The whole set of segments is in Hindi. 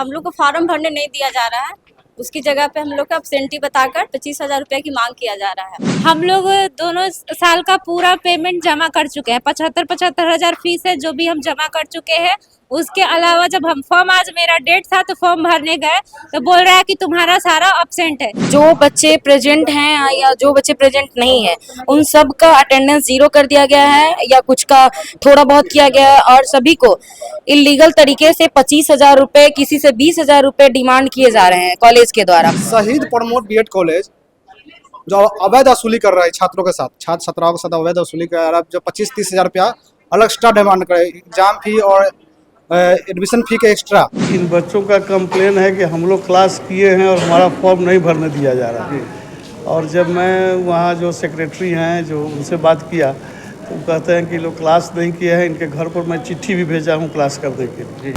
हम लोग को फॉर्म भरने नहीं दिया जा रहा है, उसकी जगह पे हम लोग का एब्सेंटी बताकर 25,000 रुपये की मांग किया जा रहा है। हम लोग दोनों साल का पूरा पेमेंट जमा कर चुके हैं। 75,000 फीस है जो भी हम जमा कर चुके हैं। उसके अलावा जब हम फॉर्म, आज मेरा डेट था तो फॉर्म भरने गए तो बोल रहा है कि तुम्हारा सारा अब्सेंट है। जो बच्चे प्रेजेंट हैं या जो बच्चे प्रेजेंट नहीं है उन सब का अटेंडेंस 0 कर दिया गया है या कुछ का थोड़ा बहुत किया गया है और सभी को इलीगल तरीके से 25,000 रुपए, किसी से 20,000 रुपए डिमांड किए जा रहे हैं कॉलेज के द्वारा। शहीद प्रमोद बीएड कॉलेज जो अवैध वसूली कर रहा है छात्रों के साथ, छात्र छात्राओं के साथ अवैध वसूली कर रहा है, जो 25-30 हज़ार रुपया अलग एक्स्ट्रा डिमांड करे, एग्जाम फी और एडमिशन फी के एक्स्ट्रा। इन बच्चों का कंप्लेन है कि हम लोग क्लास किए हैं और हमारा फॉर्म नहीं भरने दिया जा रहा है। और जब मैं वहाँ जो सेक्रेटरी हैं जो उनसे बात किया तो कहते हैं कि लोग क्लास नहीं किए हैं, इनके घर पर मैं चिट्ठी भी भेजा हूँ क्लास करने के लिए।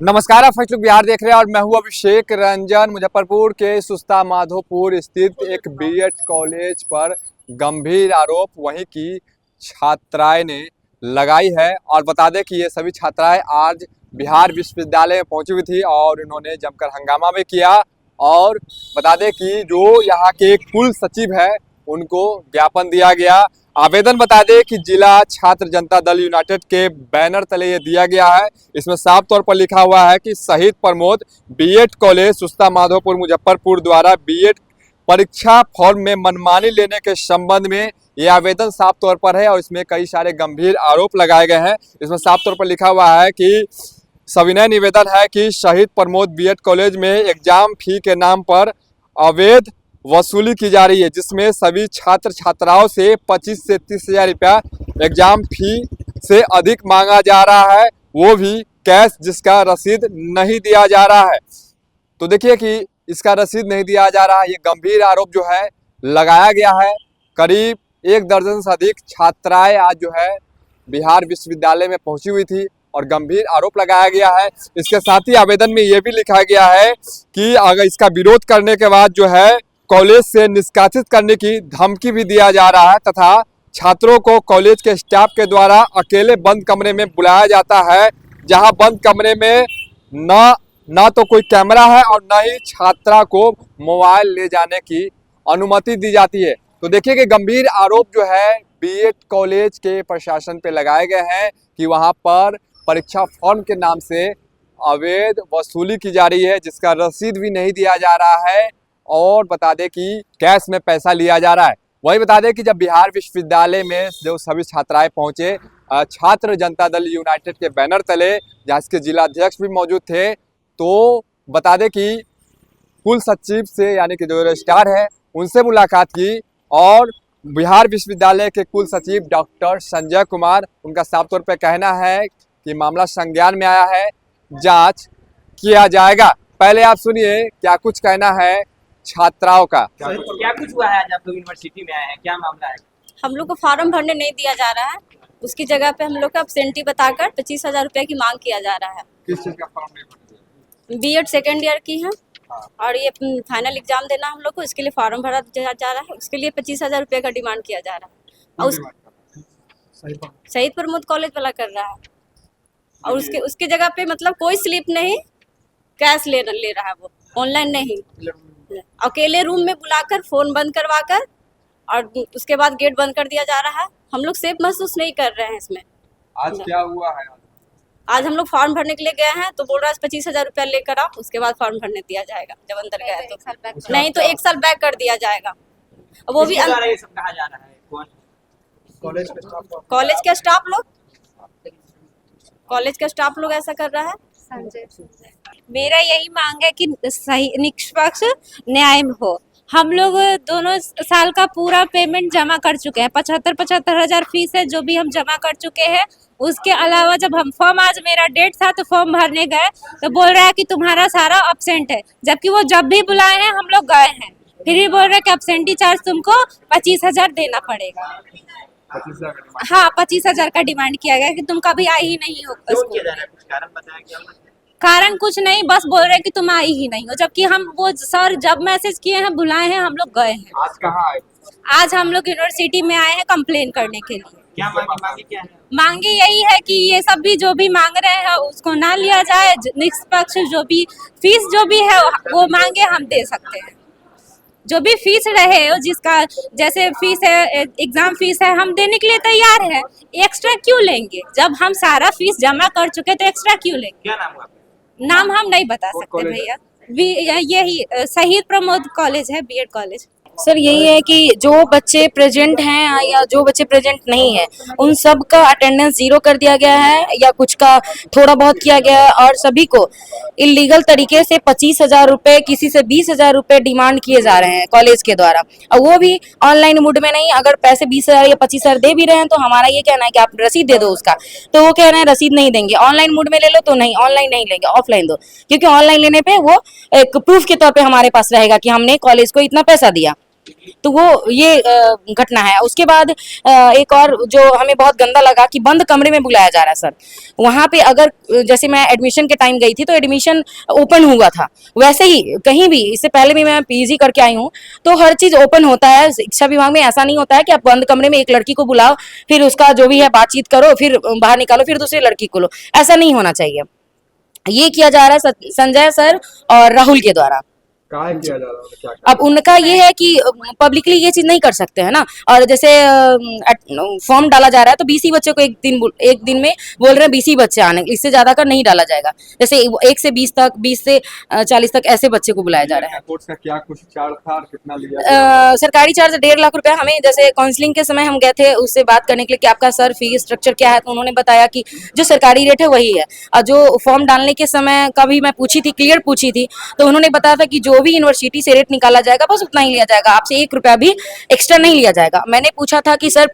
नमस्कार, आप फर्स्ट लुक बिहार देख रहे हैं और मैं हूं अभिषेक रंजन। मुजफ्फरपुर के सुस्ता माधोपुर स्थित एक बीएड कॉलेज पर गंभीर आरोप वहीं की छात्राएं ने लगाई है। और बता दें कि ये सभी छात्राएं आज बिहार विश्वविद्यालय में पहुंची हुई थी और इन्होंने जमकर हंगामा भी किया। और बता दें कि जो यहाँ के कुल सचिव है उनको ज्ञापन दिया गया। आवेदन बता दें कि जिला छात्र जनता दल यूनाइटेड के बैनर तले ये दिया गया है। इसमें साफ तौर पर लिखा हुआ है कि शहीद प्रमोद बीएड कॉलेज सुस्ता माधोपुर मुजफ्फरपुर द्वारा बीएड परीक्षा फॉर्म में मनमानी लेने के संबंध में ये आवेदन साफ तौर पर है और इसमें कई सारे गंभीर आरोप लगाए गए हैं। इसमें साफ तौर पर लिखा हुआ है कि सविनय निवेदन है कि शहीद प्रमोद बीएड कॉलेज में एग्जाम फी के नाम पर अवैध वसूली की जा रही है, जिसमें सभी छात्र छात्राओं से 25 से 30 हज़ार रुपया एग्जाम फी से अधिक मांगा जा रहा है, वो भी कैश, जिसका रसीद नहीं दिया जा रहा है। तो देखिए कि इसका रसीद नहीं दिया जा रहा है, ये गंभीर आरोप जो है लगाया गया है। करीब 1 दर्जन से अधिक छात्राएं आज जो है बिहार विश्वविद्यालय में पहुंची हुई थी और गंभीर आरोप लगाया गया है। इसके साथ ही आवेदन में ये भी लिखा गया है कि अगर इसका विरोध करने के बाद जो है कॉलेज से निष्कासित करने की धमकी भी दिया जा रहा है तथा छात्रों को कॉलेज के स्टाफ के द्वारा अकेले बंद कमरे में बुलाया जाता है, जहां बंद कमरे में ना तो कोई कैमरा है और ना ही छात्रा को मोबाइल ले जाने की अनुमति दी जाती है। तो देखिए कि गंभीर आरोप जो है बीएड कॉलेज के प्रशासन पे लगाए गए हैं कि वहां पर परीक्षा फॉर्म के नाम से अवैध वसूली की जा रही है, जिसका रसीद भी नहीं दिया जा रहा है और बता दें कि कैश में पैसा लिया जा रहा है। वही बता दें कि जब बिहार विश्वविद्यालय में जो सभी छात्राएं पहुंचे छात्र जनता दल यूनाइटेड के बैनर तले, जहाँ इसके जिला अध्यक्ष भी मौजूद थे, तो बता दें कि कुल सचिव से यानी कि जो रजिस्ट्रार है उनसे मुलाकात की और बिहार विश्वविद्यालय के कुल सचिव डॉक्टर संजय कुमार, उनका साफ तौर पर कहना है कि मामला संज्ञान में आया है, जाँच किया जाएगा। पहले आप सुनिए क्या कुछ कहना है छात्राओं का। क्या कुछ हुआ है आज आप लोग यूनिवर्सिटी में आए हैं, क्या मामला है? हम लोग को फॉर्म भरने नहीं दिया जा रहा है, उसकी जगह पे हम लोग का एब्सेंटी बताकर 25,000 रुपये की मांग किया जा रहा है। किस चीज का फॉर्म नहीं भरते? बीएड सेकेंड ईयर की है और ये फाइनल एग्जाम देना हम लोग को, इसके लिए फॉर्म भरा जा रहा है, उसके लिए 25,000 रुपये का डिमांड किया जा रहा है। और शहीद प्रमोद कॉलेज वाला कर रहा है और उसके जगह पे मतलब कोई स्लिप नहीं, कैश ले रहा है, वो ऑनलाइन नहीं, अकेले रूम में बुलाकर फोन बंद करवाकर और उसके बाद गेट बंद कर दिया जा रहा है। हम लोग सेफ महसूस नहीं कर रहे हैं इसमें। आज क्या हुआ है? आज हम लोग फॉर्म भरने के लिए गए हैं तो बोल रहा है 25,000 रुपया लेकर आओ, उसके बाद फॉर्म भरने दिया जाएगा। जब अंदर गए तो नहीं तो 1 साल बैक कर दिया जाएगा। वो भी ये सब कहा जा रहा है कौन? कॉलेज के स्टाफ लोग ऐसा कर रहा है। मेरा यही मांग है कि सही निष्पक्ष न्याय हो। हम लोग दोनों साल का पूरा पेमेंट जमा कर चुके हैं। 75,000 फीस है जो भी हम जमा कर चुके हैं। उसके अलावा जब हम फॉर्म, आज मेरा डेट था तो फॉर्म भरने गए तो बोल रहा है कि तुम्हारा सारा अब्सेंट है, जबकि वो जब भी बुलाए हैं हम लोग गए हैं, फिर भी बोल रहे हैं कि अब्सेंटी चार्ज तुमको 25,000 देना पड़ेगा। 25,000 का डिमांड। हाँ 25,000 का डिमांड किया गया कि तुम कभी आई ही नहीं हो क्यों स्कूल किया जा रहा में। है, कुछ कारण बताया क्या? कारण कुछ नहीं, बस बोल रहे हैं कि तुम आई ही नहीं हो, जबकि हम वो सर जब मैसेज किए हैं बुलाए हैं, हम लोग गए हैं। आज कहाँ आए? आज हम लोग यूनिवर्सिटी में आए हैं कंप्लेन करने के लिए। क्या मांगे क्या है? मांगे यही है कि ये सब भी जो भी मांग रहे हैं उसको ना लिया जाए, निष्पक्ष जो भी फीस जो भी है वो मांगे हम दे सकते हैं। जो भी फीस रहे जिसका जैसे फीस है, एग्जाम फीस है, हम देने के लिए तैयार हैं। एक्स्ट्रा क्यों लेंगे? जब हम सारा फीस जमा कर चुके तो एक्स्ट्रा क्यों लेंगे? क्या नाम हुआ आपका? नाम हम नहीं बता कौन सकते कॉलेज है? भैया। यही शहीद प्रमोद कॉलेज है, बीएड कॉलेज। सर यही है कि जो बच्चे प्रेजेंट हैं या जो बच्चे प्रेजेंट नहीं है उन सब का अटेंडेंस जीरो कर दिया गया है या कुछ का थोड़ा बहुत किया गया है और सभी को इलीगल तरीके से 25,000 रुपए, किसी से 20,000 रुपए डिमांड किए जा रहे हैं कॉलेज के द्वारा, और वो भी ऑनलाइन मोड में नहीं। अगर पैसे 20,000 या 25,000 दे भी रहे हैं तो हमारा ये कहना है कि आप रसीद दे दो उसका, तो वो कह रहे हैं रसीद नहीं देंगे। ऑनलाइन मोड में ले लो तो नहीं, ऑनलाइन नहीं लेंगे, ऑफलाइन दो, क्योंकि ऑनलाइन लेने पे वो एक प्रूफ के तौर पे हमारे पास रहेगा कि हमने कॉलेज को इतना पैसा दिया। तो वो ये घटना है। उसके बाद एक और जो हमें बहुत गंदा लगा कि बंद कमरे में बुलाया जा रहा है सर। वहाँ पे अगर जैसे मैं एडमिशन के टाइम गई थी तो एडमिशन ओपन हुआ था, वैसे ही कहीं भी इससे पहले भी मैं पीजी करके आई हूँ तो हर चीज़ ओपन होता है। शिक्षा विभाग में ऐसा नहीं होता है कि आप बंद कमरे में एक लड़की को बुलाओ, फिर उसका जो भी है बातचीत करो, फिर बाहर निकालो, फिर दूसरी लड़की को लो। ऐसा नहीं होना चाहिए। ये किया जा रहा है संजय सर और राहुल के द्वारा। काहे किया जा रहा है? क्या अब उनका ये है कि पब्लिकली ये चीज नहीं कर सकते हैं ना, और जैसे फॉर्म डाला जा रहा है तो 20 ही बच्चे को एक दिन में बोल रहे हैं 20 ही बच्चे आने, इससे ज्यादा का नहीं डाला जाएगा। जैसे 1 से 20 तक, 20 से 40 तक ऐसे बच्चे को बुलाया जा रहा है। कोर्स का क्या कुछ चार्ज था और कितना लिया? सरकारी चार्ज 1.5 लाख रुपया। हमें जैसे काउंसलिंग के समय हम गए थे उससे बात करने के लिए कि आपका सर फी स्ट्रक्चर क्या है, तो उन्होंने बताया कि जो सरकारी रेट है वही है। और जो फॉर्म डालने के समय का भी मैं पूछी थी, क्लियर पूछी थी, तो उन्होंने बताया था कि जो भी यूनिवर्सिटी से रेट निकाला जाएगा बस उतना ही लिया जाएगा, आपसे 1 रुपया भी एक्स्ट्रा नहीं लिया जाएगा। मैंने पूछा था कि सर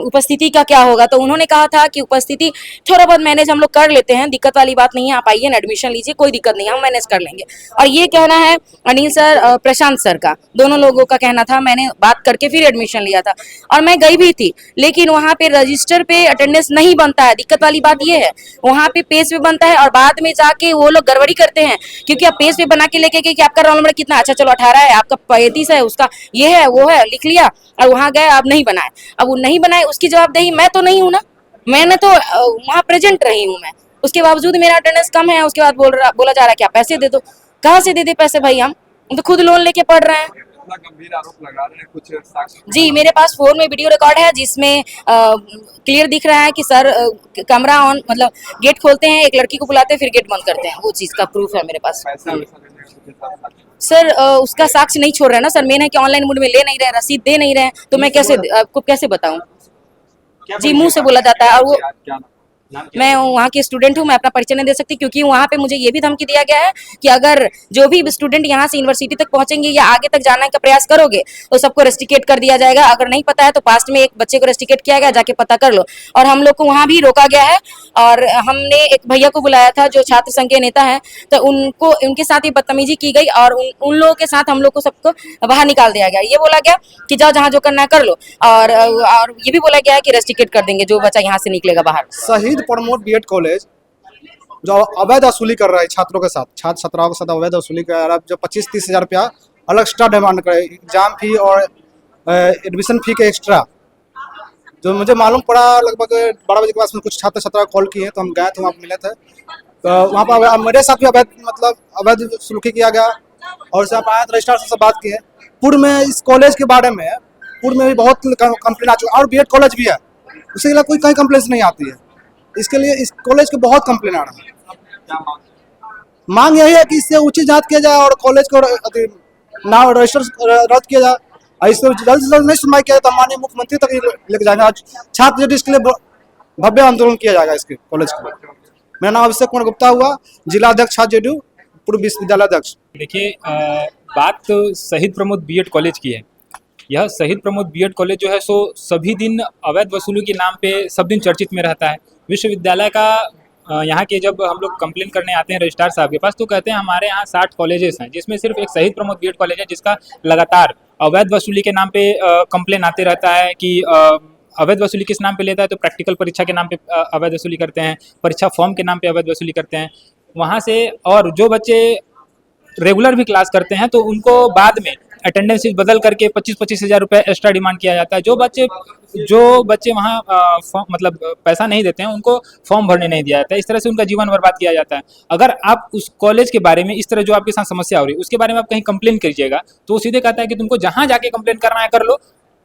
उपस्थिति का क्या होगा, तो उन्होंने कहा था कि उपस्थिति थोड़ा बहुत मैनेज हम लोग कर लेते हैं, दिक्कत वाली बात नहीं है, आप आइए ना एडमिशन लीजिए, कोई दिक्कत नहीं है, हम मैनेज कर लेंगे। और ये कहना है अनिल सर प्रशांत सर का, दोनों लोगों का कहना था। मैंने बात करके फिर एडमिशन लिया था और मैं गई भी थी, लेकिन वहाँ पे रजिस्टर पे अटेंडेंस नहीं बनता है। दिक्कत वाली बात ये है, वहाँ पे पेज पे बनता है और बाद में जाके वो लोग गड़बड़ी करते हैं, क्योंकि आप पेज पे बना के लेके गए कि आपका रोल नंबर कितना, अच्छा चलो 18 है, आपका 35 है, उसका ये है वो है, लिख लिया और वहाँ गए आप नहीं बनाए। अब वो नहीं बनाए उसकी जवाबदेही मैं तो नहीं हूँ ना, मैंने तो वहाँ प्रेजेंट रही हूँ मैं, उसके बावजूद मेरा अटेंडेंस कम है। उसके बाद बोला जा रहा है कि आप पैसे दे दो। कहाँ से दे दे पैसे भाई, हम तो खुद लोन लेके पढ़ रहे हैं। इतना गंभीर आरोप लगा रहे हैं, कुछ साक्ष्य? जी मेरे पास फोन में वीडियो रिकॉर्ड है जिसमें क्लियर दिख रहा है कि सर कमरा ऑन, मतलब गेट खोलते हैं, एक लड़की को बुलाते हैं, फिर गेट बंद करते हैं। वो चीज का प्रूफ है मेरे पास। पैसा वैसा देने का कुछ साक्ष्य? सर उसका साक्ष्य नहीं छोड़ रहे हैं ना सर, मेन है कि ऑनलाइन मोड में ले नहीं रहे, रसीद दे नहीं रहे, तो मैं कैसे आपको कैसे बताऊं? क्या जी मुंह से बोला जाता है। और वो क्या नाम? मैं वहाँ की स्टूडेंट हूँ, मैं अपना परिचय नहीं दे सकती, क्योंकि वहाँ पे मुझे ये भी धमकी दिया गया है कि अगर जो भी स्टूडेंट यहाँ से यूनिवर्सिटी तक पहुंचेंगे या आगे तक जाने का प्रयास करोगे तो सबको रेस्ट्रिकेट कर दिया जाएगा। अगर नहीं पता है तो पास्ट में एक बच्चे को रेस्ट्रिकेट किया गया, जाके पता कर लो। और हम लोग को वहाँ भी रोका गया है और हमने एक भैया को बुलाया था जो छात्र संघ के नेता है, तो उनको उनके साथ ही बदतमीजी की गई और उन लोगों के साथ हम लोग को सबको बाहर निकाल दिया गया। ये बोला गया कि जाओ जहाँ जो करना है कर लो, और ये भी बोला गया है कि रेस्ट्रिकेट कर देंगे जो बच्चा यहाँ से निकलेगा बाहर। शहीद प्रमोद बीएड कॉलेज जो अवैध वसूली कर रहा है छात्रों के साथ, छात्र छात्राओं के साथ अवैध वसूली कर रहा है, जो 25-30 हज़ार रुपया अलग एक्स्ट्रा डिमांड करे, एग्जाम फी और एडमिशन फी के एक्स्ट्रा। जो मुझे मालूम पड़ा लगभग 12 बजे के पास में कुछ छात्र छात्रा कॉल किए, तो हम गए थे, वहाँ मिले थे, तो वहाँ पर मेरे साथ भी अवैध सलूकी किया गया। और से आप आए तो रजिस्ट्रार से बात किए। पूर्व में इस कॉलेज के बारे में पूर्व में भी बहुत कंप्लेन आ चुका, और बीएड कॉलेज भी है, उसके लिए कोई कहीं कंप्लेन नहीं आती है। इसके लिए इस कॉलेज को बहुत कंप्लेन आ रहा है। मांग यही है कि इससे उचित जांच किया जाए और कॉलेज को नाम रजिस्टर रद्द किया जाए, और इससे जल्द से जल्द नहीं सुनवाई किया जाए तो माननीय मुख्यमंत्री तक लेके जाएंगे। आज छात्र जो इसके लिए भव्य आंदोलन किया जाएगा इसके कॉलेज के। मेरा नाम अभिषेक कुमार गुप्ता हुआ, जिला अध्यक्ष छात्र जेडीयू पूर्व विश्वविद्यालय अध्यक्ष। देखिए बात तो शहीद प्रमोद बीएड कॉलेज की है। यह शहीद प्रमोद बीएड कॉलेज जो है सो सभी दिन अवैध वसूली के नाम पे सब दिन चर्चित में रहता है। विश्वविद्यालय का यहाँ के जब हम लोग कंप्लेन करने आते हैं रजिस्ट्रार साहब के पास तो कहते हैं हमारे यहाँ 60 कॉलेजेस हैं, जिसमें सिर्फ एक शहीद प्रमोद बीएड कॉलेज है जिसका लगातार अवैध वसूली के नाम पे कंप्लेन आते रहता है कि अवैध वसूली किस नाम पे लेता है, तो प्रैक्टिकल परीक्षा के नाम पे अवैध वसूली करते हैं, परीक्षा फॉर्म के नाम पे अवैध वसूली करते हैं वहाँ से। और जो बच्चे रेगुलर भी क्लास करते हैं तो उनको बाद में अटेंडेंस फीस बदल करके 25-25 हज़ार रुपये एक्स्ट्रा डिमांड किया जाता है। जो बच्चे वहाँ मतलब पैसा नहीं देते हैं उनको फॉर्म भरने नहीं दिया जाता है। इस तरह से उनका जीवन बर्बाद किया जाता है। अगर आप उस कॉलेज के बारे में इस तरह जो आपके साथ समस्या हो रही है उसके बारे में आप कहीं कंप्लेन करिएगा तो वो सीधे कहता है कि तुमको जहाँ जाके कंप्लेन करना है कर लो,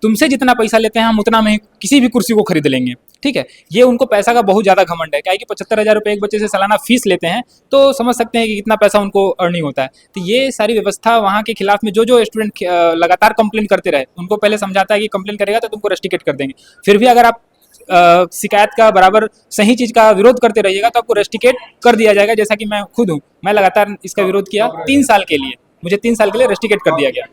तुमसे जितना पैसा लेते हैं हम उतना में किसी भी कुर्सी को खरीद लेंगे। ठीक है, ये उनको पैसा का बहुत ज़्यादा घमंड है। क्या है कि 75,000 रुपये एक बच्चे से सालाना फीस लेते हैं तो समझ सकते हैं कि कितना पैसा उनको अर्निंग होता है। तो ये सारी व्यवस्था वहाँ के खिलाफ में जो स्टूडेंट लगातार कंप्लेन करते रहे उनको पहले समझाता है कि कंप्लेन करेगा तो तुमको रस्टिकेट कर देंगे। फिर भी अगर आप शिकायत का बराबर सही चीज़ का विरोध करते रहिएगा तो आपको रस्टिकेट कर दिया जाएगा। जैसा कि मैं खुद हूँ, मैं लगातार इसका विरोध किया 3 साल के लिए, मुझे 3 साल के लिए रस्टिकेट कर दिया गया।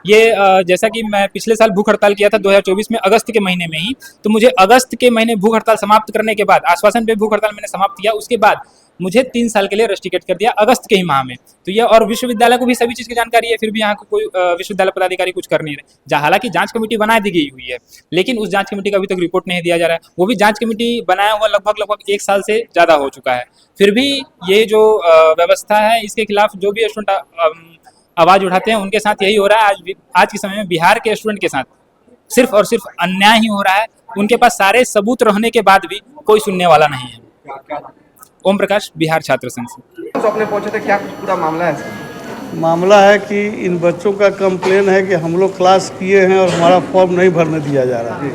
ये जैसा कि मैं पिछले साल भूख हड़ताल किया था 2024 में अगस्त के महीने में ही, तो मुझे अगस्त के महीने भूख हड़ताल समाप्त करने के बाद, आश्वासन पे भूख हड़ताल मैंने समाप्त किया, उसके बाद मुझे 3 साल के लिए रस्टिकेट कर दिया अगस्त के ही माह में। तो ये और विश्वविद्यालय को भी सभी चीज़ की जानकारी है, फिर भी यहाँ को कोई विश्वविद्यालय पदाधिकारी कुछ कर नहीं रहे। हालांकि जांच कमेटी बना दी गई हुई है लेकिन उस जांच कमेटी का अभी तक रिपोर्ट नहीं दिया जा रहा है। वो भी जांच कमेटी बनाया हुआ लगभग 1 साल से ज़्यादा हो चुका है। फिर भी ये जो व्यवस्था है इसके खिलाफ जो भी स्टूडेंट आवाज़ उठाते हैं उनके साथ यही हो रहा है। आज के समय में बिहार के स्टूडेंट के साथ सिर्फ और सिर्फ अन्याय ही हो रहा है। उनके पास सारे सबूत रहने के बाद भी कोई सुनने वाला नहीं है। ओम प्रकाश, बिहार छात्र संघ से। तो अपने पहुंचे थे, क्या कुछ पूरा मामला है इसका? मामला है कि इन बच्चों का कंप्लेन है कि हम लोग क्लास किए हैं और हमारा फॉर्म नहीं भरने दिया जा रहा है।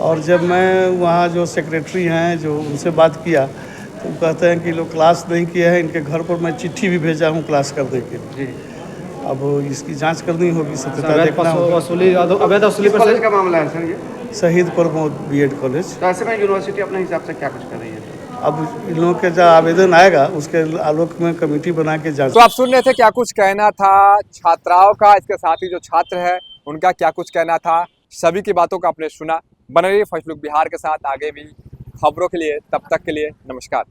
और जब मैं वहाँ जो सेक्रेटरी हैं जो उनसे बात किया तो वो कहते हैं कि लोग क्लास नहीं किए हैं, इनके घर पर मैं चिट्ठी भी भेजा हूँ क्लास करने के लिए। अब इसकी जांच करनी होगी, सत्यता देखना होगा। अवैध वसूली किस कॉलेज का मामला है सर ये? शहीद प्रमोद बीएड कॉलेज। तो ऐसे में यूनिवर्सिटी अपने हिसाब से क्या कुछ कर रही है? अब इन लोगों के जो आवेदन आएगा उसके आलोक में कमेटी बना के जांच। तो आप सुन रहे थे क्या कुछ कहना था छात्राओं का, इसके साथ ही जो छात्र है उनका क्या कुछ कहना था। सभी की बातों का आपने सुना। बने रहिए फर्स्ट लुक बिहार के साथ आगे भी खबरों के लिए। तब तक के लिए नमस्कार।